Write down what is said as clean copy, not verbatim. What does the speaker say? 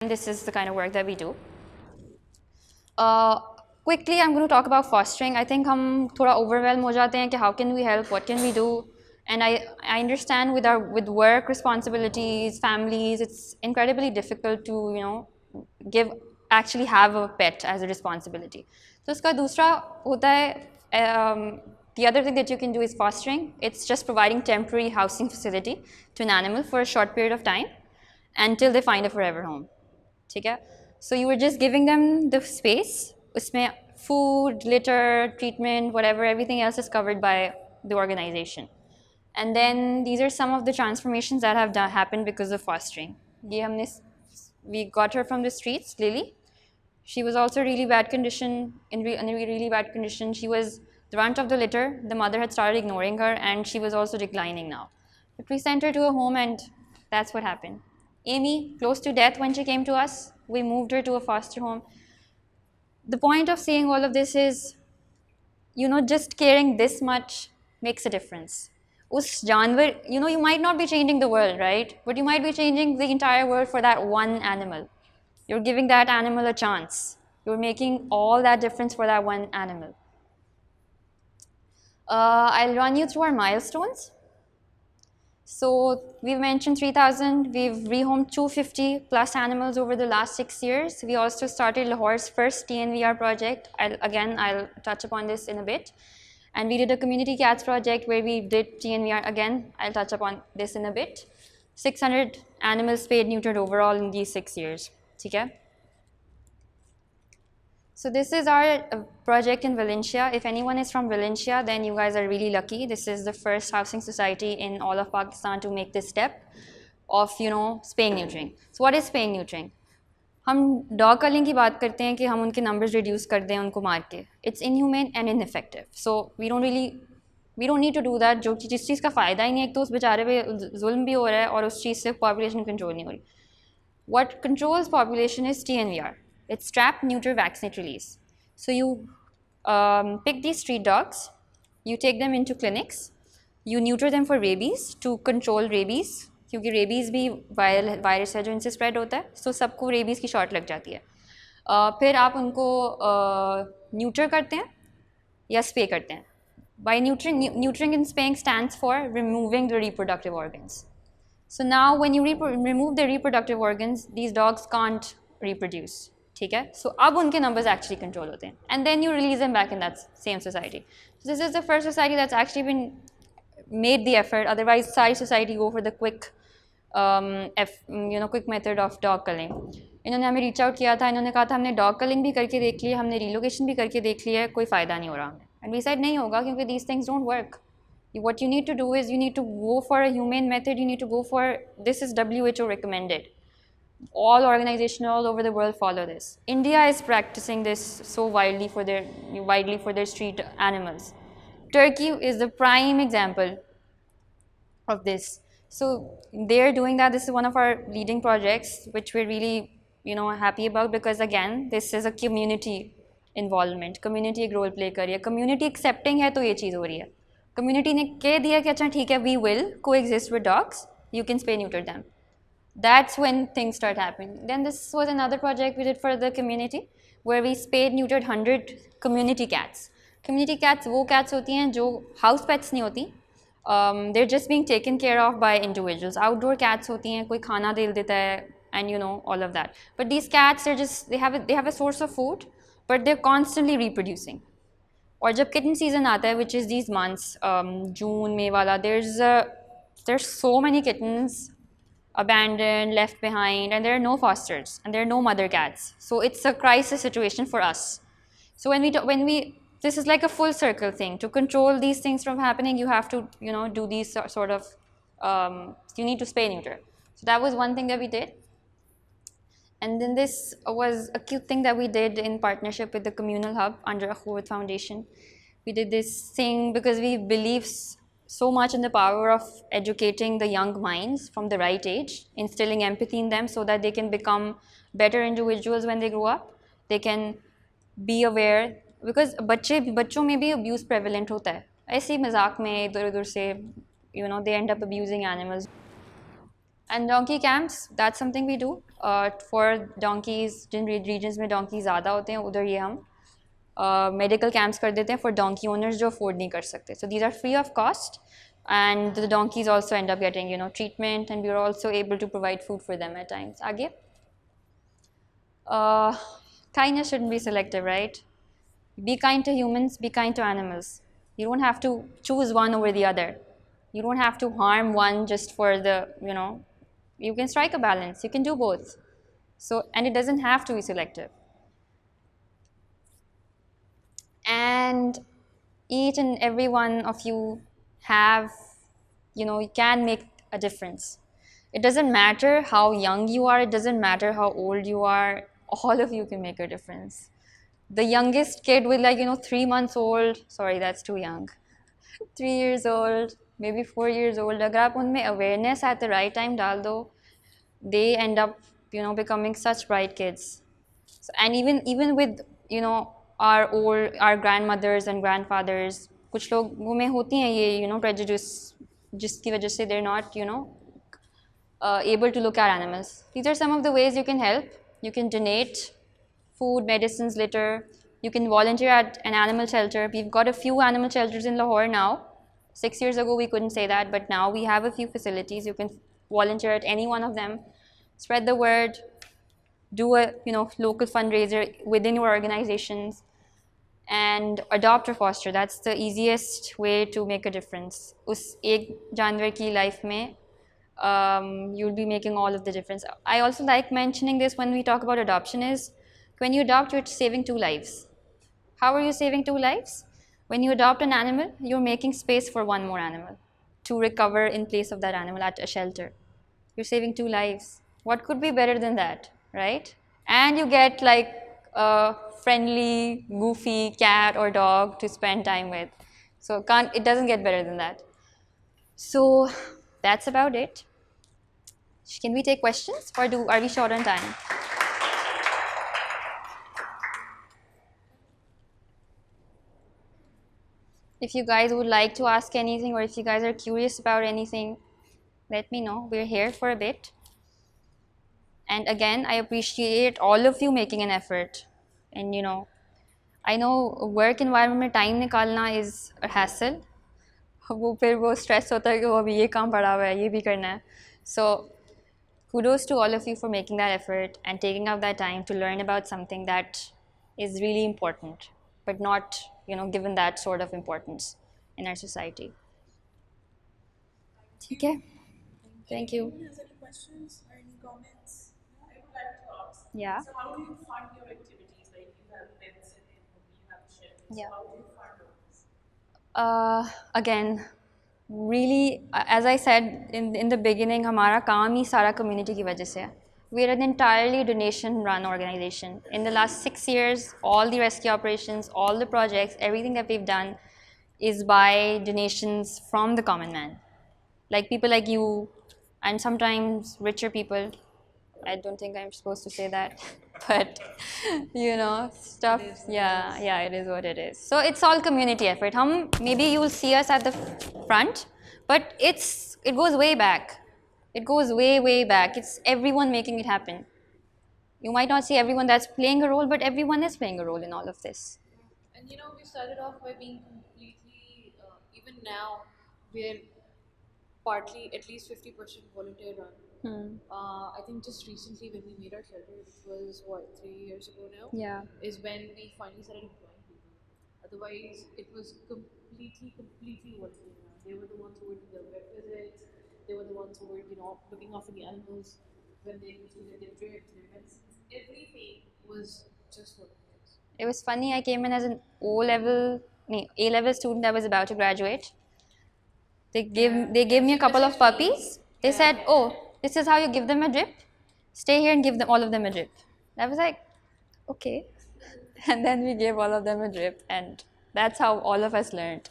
This is the kind of work that we do. Quickly, I'm going to talk about fostering. I think हम थोड़ा overwhelmed हो जाते हैं कि how can we help, what can we do, and I understand with work responsibilities, families, it's incredibly difficult to actually have a pet as a responsibility. तो उसका दूसरा होता है the other thing that you can do is fostering. It's just providing temporary housing facility to an animal for a short period of time until they find a forever home. ठीक है? So you were just giving them the space. उसमें food, litter, treatment, whatever, everything else is covered by the organization. And then these are some of the transformations that have happened because of fostering. We got her from the streets, Lily. She was also really bad condition, in a really bad condition. She was the runt of the litter. The mother had started ignoring her, and she was also declining now. But we sent her to a home, and that's what happened. Amy, close to death when she came to us. We moved her to a foster home. The point of saying all of this is, just caring this much makes a difference. Us janwar, you might not be changing the world, right? But you might be changing the entire world for that one animal. You're giving that animal a chance. You're making all that difference for that one animal. I'll run you through our milestones. So we've mentioned 3,000. We've rehomed 250 plus animals over the last 6 years. We also started Lahore's first TNVR project. I'll touch upon this in a bit. And we did a community cats project where we did TNVR again. I'll touch upon this in a bit. 600 animals spayed, neutered overall in these 6 years. Okay? So this is our project in Valencia. If anyone is from Valencia, then you guys are really lucky. This is the first housing society in all of Pakistan to make this step of, spaying neutering. So what is spaying neutering? हम dog culling की बात करते हैं कि हम उनके numbers reduce कर दें उनको मार के. It's inhumane and ineffective. So we don't need to do that. जिस चीज़ का फ़ायदा ही नहीं है, एक तो उस बेचारे पे जुल्म भी हो रहा है और उस चीज़ से population control नहीं हो रही. What controls population is TNVR. It's trap, neuter, vaccinate, release. So you pick these street dogs, you take them into clinics, you neuter them for rabies to control rabies, क्योंकि rabies भी virus है जो इनसे spread होता है, so सबको rabies की shot लग जाती है. फिर आप उनको neuter करते हैं या spay करते हैं. By neutering and spaying stands for removing the reproductive organs. So now when you remove the reproductive organs, these dogs can't reproduce. ठीक है? So अब उनके numbers actually control होते हैं. And then you release them back in that same society. So this is the first society that's actually been made the effort. Otherwise, सारी society go for the quick quick method of dog culling. इन्होंने हमें reach out किया था. इन्होंने कहा था हमने dog culling भी करके देख लिया, हमने relocation भी करके देख लिया है, कोई फ़ायदा नहीं हो रहा हमें. And we said नहीं होगा क्योंकि these things don't work. What you need to do is you need to go for a humane method. You need to go for, this is WHO recommended. All organizations all over the world follow this. India is practicing this so widely for their street animals. Turkey is the prime example of this. So they're doing that. This is one of our leading projects, which we're really happy about, because again, this is a community involvement. Community एक role play कर रही है. Community accepting है तो ये चीज़ हो रही है. Community ने कह दिया कि अच्छा ठीक है, we will coexist with dogs. You can spay neuter them. That's when things start happening. Then this was another project we did for the community, where we spayed neutered 100 community cats. Community cats वो cats होती हैं जो house pets नहीं होती. They're just being taken care of by individuals. Outdoor cats होती हैं, कोई खाना दे देता है, and all of that. But these cats are just, they have a source of food, but they're constantly reproducing. और जब kitten season आता है, which is these months, June, May वाला, there's so many kittens abandoned, left behind, and there are no fosters, and there are no mother cats. So it's a crisis situation for us. So this is like a full circle thing. To control these things from happening, you have to, do these sort of, you need to spay neuter. So that was one thing that we did. And then this was a cute thing that we did in partnership with the Communal Hub under Akhuwat Foundation. We did this thing because we believe so much in the power of educating the young minds from the right age, instilling empathy in them so that they can become better individuals when they grow up. They can be aware, because बच्चों में भी abuse prevalent होता है. ऐसे ही मजाक में इधर उधर से, they end up abusing animals. And donkey camps, that's something we do for donkeys. Jin regions में donkeys ज़्यादा होते हैं उधर ये हम medical camps कर देते हैं for donkey owners जो afford नहीं कर सकते. So these are free of cost, and the donkeys also end up getting treatment, and we are also able to provide food for them at times. आगे kindness shouldn't be selective, right? Be kind to humans, be kind to animals. You don't have to choose one over the other. You don't have to harm one just for the, you can strike a balance. You can do both. So, and it doesn't have to be selective. And each and every one of you have, you can make a difference. It doesn't matter how young you are, it doesn't matter how old you are, all of you can make a difference. The youngest kid with 3 months old, sorry, that's too young, 3 years old, maybe 4 years old, agar aap unme awareness at the right time dal do, they end up becoming such bright kids. So, and even with our grandmothers and grandfathers, कुछ लोगों में होती हैं ये prejudice जिसकी वजह से they're not able to look at animals. These are some of the ways you can help. You can donate food, medicines, litter. You can volunteer at an animal shelter. We've got a few animal shelters in Lahore now. 6 years ago we couldn't say that, but now we have a few facilities. You can volunteer at any one of them. Spread the word. Do a local fundraiser within your organizations, and adopt or foster. That's the easiest way to make a difference. Us ek जानवर की life में you'll be making all of the difference. I also like mentioning this when we talk about adoption is, when you adopt, you're saving 2 lives. How are you saving 2 lives? When you adopt an animal, you're making space for 1 more animal to recover in place of that animal at a shelter. You're saving 2 lives. What could be better than that, right? And you get like a friendly, goofy cat or dog to spend time with. So it doesn't get better than that. So that's about it. Can we take questions, or are we short on time? If you guys would like to ask anything, or if you guys are curious about anything, let me know. We're here for a bit. And again, I appreciate all of you making an effort. And I know work environment में time निकालना is a hassle. वो फिर वो stress होता है कि वो अभी ये काम पड़ा हुआ है, ये भी करना है. So kudos to all of you for making that effort and taking out that time to learn about something that is really important, but not given that sort of importance in our society. Okay. Thank you. Anyone has any questions or any comments? I would like to ask. Yeah. So how do you fund your activities? Like you have pets and you have shelters. Yeah. So how do you fund all this? Again, really, as I said in the beginning, हमारा काम ही सारा community की वजह से है. We are an entirely donation-run organization. In the last 6 years, all the rescue operations, all the projects, everything that we've done is by donations from the common man. Like people like you, and sometimes richer people. I don't think I'm supposed to say that, but stuff. Yeah, it is what it is. So it's all community effort. Maybe you will see us at the front, but it goes way back. It goes way back. It's everyone making it happen. You might not see everyone that's playing a role, but everyone is playing a role in all of this. And we started off by being completely, even now, we're partly at least 50% volunteer run. I think just recently when we made our shelter, which was 3 years ago now, Yeah. is when we finally started employing people. Otherwise, it was completely volunteer run. They were the ones who were doing the vet visits. They were the ones who were, looking after the animals when they used to get their drips, their medicines. Everything was just volunteers. It was funny. I came in as an A-level student that was about to graduate. They gave me a couple of puppies. They said, "Oh, this is how you give them a drip. Stay here and give all of them a drip." I was like, okay. And then we gave all of them a drip, and that's how all of us learned.